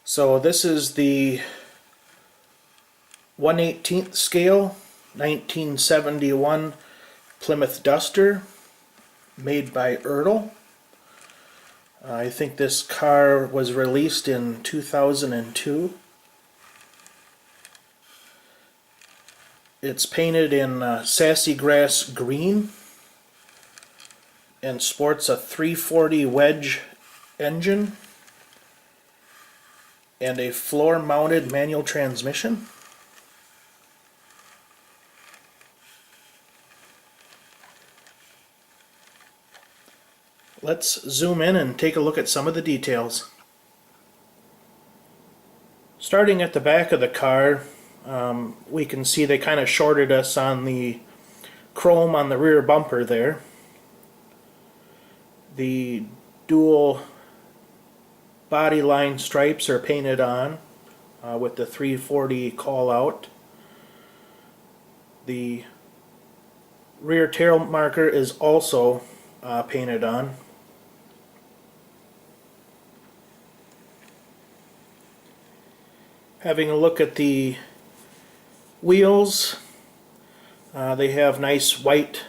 So this is the 1/18th scale 1971 Plymouth Duster made by Ertl. I think this car was released in 2002. It's painted in sassy grass green and sports a 340 wedge engine and a floor-mounted manual transmission. Let's zoom in and take a look at some of the details. Starting at the back of the car, we can see they kind of shorted us on the chrome on the rear bumper there. The dual body line stripes are painted on with the 340 call out. The rear tail marker is also painted on. Having a look at the wheels, they have nice white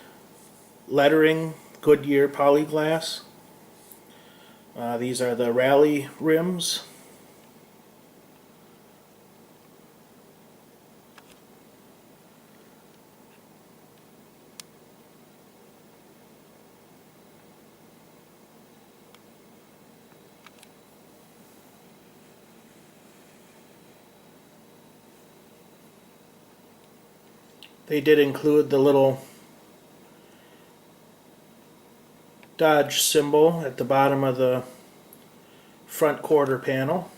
lettering, Goodyear Polyglass. These are the rally rims. They did include the little Dodge symbol at the bottom of the front quarter panel.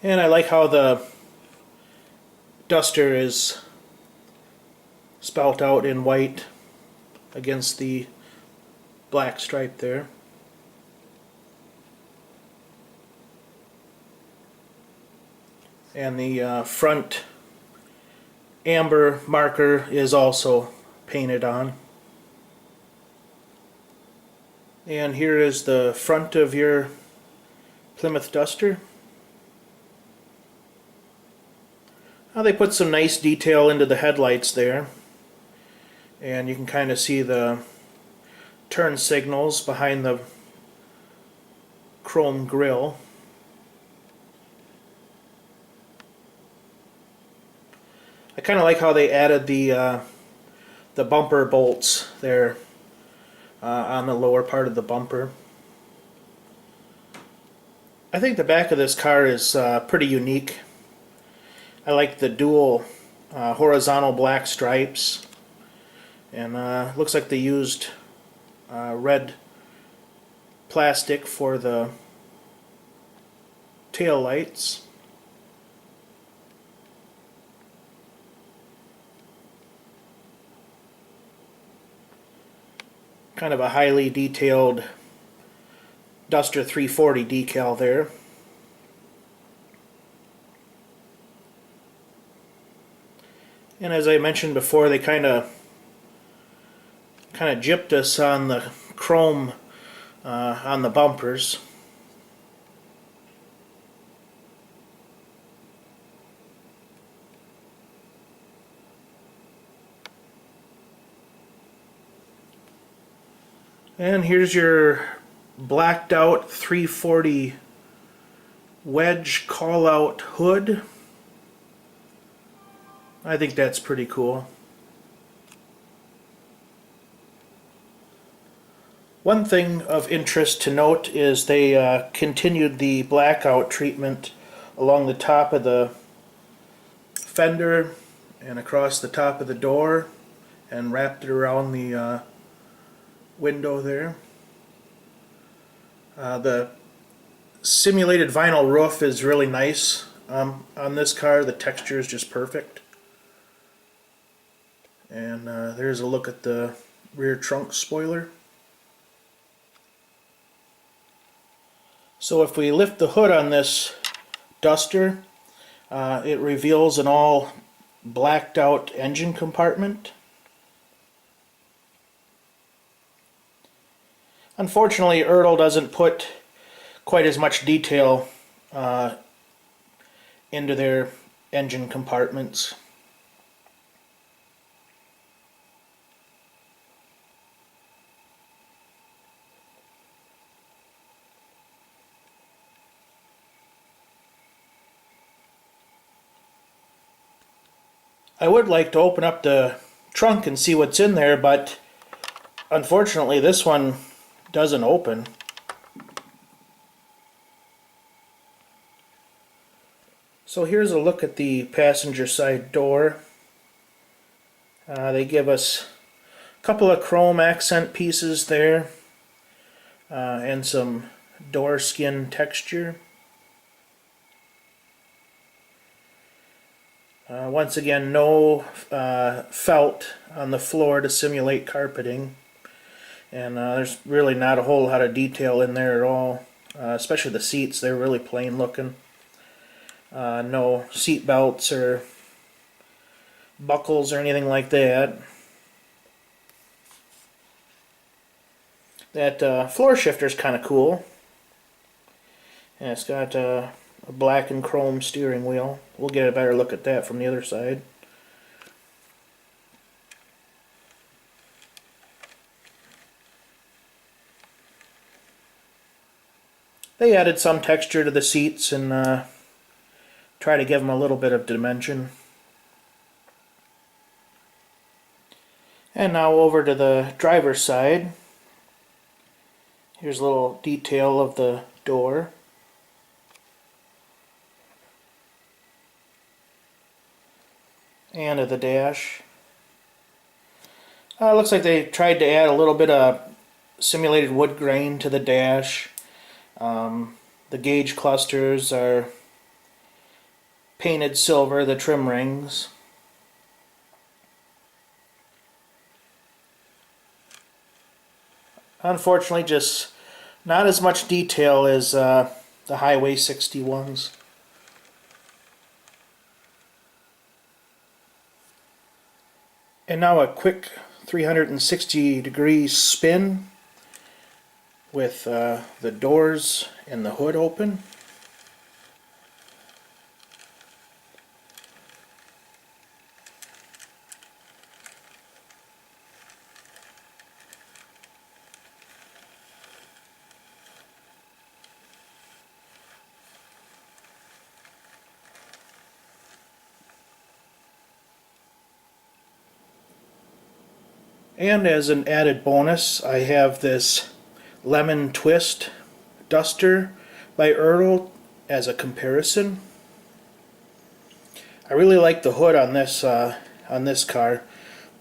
And I like how the Duster is spelt out in white against the black stripe there. And the front amber marker is also painted on. And here is the front of your Plymouth Duster. Now they put some nice detail into the headlights there, and you can kind of see the turn signals behind the chrome grille. I kind of like how they added the bumper bolts there on the lower part of the bumper. I think the back of this car is pretty unique. I like the dual horizontal black stripes, and looks like they used red plastic for the tail lights. Kind of a highly detailed Duster 340 decal there. And as I mentioned before, they kind of gypped us on the chrome on the bumpers. And here's your blacked out 340 wedge call out hood. I think that's pretty cool. One thing of interest to note is they continued the blackout treatment along the top of the fender and across the top of the door and wrapped it around the window there. The simulated vinyl roof is really nice on this car. The texture is just perfect. And there's a look at the rear trunk spoiler. So if we lift the hood on this Duster, it reveals an all blacked out engine compartment. Unfortunately, Ertl doesn't put quite as much detail into their engine compartments. I would like to open up the trunk and see what's in there, but unfortunately this one doesn't open. So here's a look at the passenger side door. They give us a couple of chrome accent pieces there and some door skin texture. Once again, no felt on the floor to simulate carpeting, and there's really not a whole lot of detail in there at all, especially the seats. They're really plain looking. No seat belts or buckles or anything like that. That floor shifter is kind of cool, and it's got a black and chrome steering wheel. We'll get a better look at that from the other side. They added some texture to the seats and try to give them a little bit of dimension. And now over to the driver's side. Here's a little detail of the door. And of the dash. Looks like they tried to add a little bit of simulated wood grain to the dash. The gauge clusters are painted silver, the trim rings. Unfortunately, just not as much detail as the Highway 61s. And now a quick 360-degree spin with the doors and the hood open. And as an added bonus, I have this Lemon Twist Duster by Ertl as a comparison. I really like the hood on this car.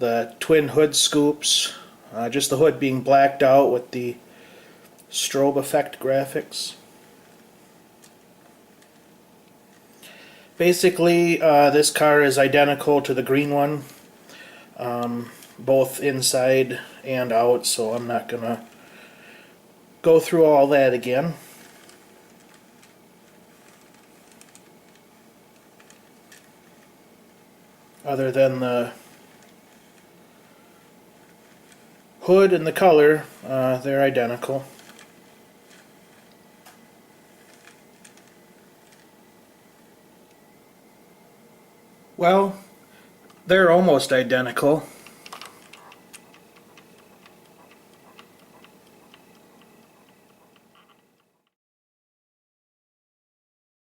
The twin hood scoops, just the hood being blacked out with the strobe effect graphics. Basically, this car is identical to the green one, both inside and out, so I'm not going to go through all that again. Other than the hood and the color, they're identical. Well, they're almost identical.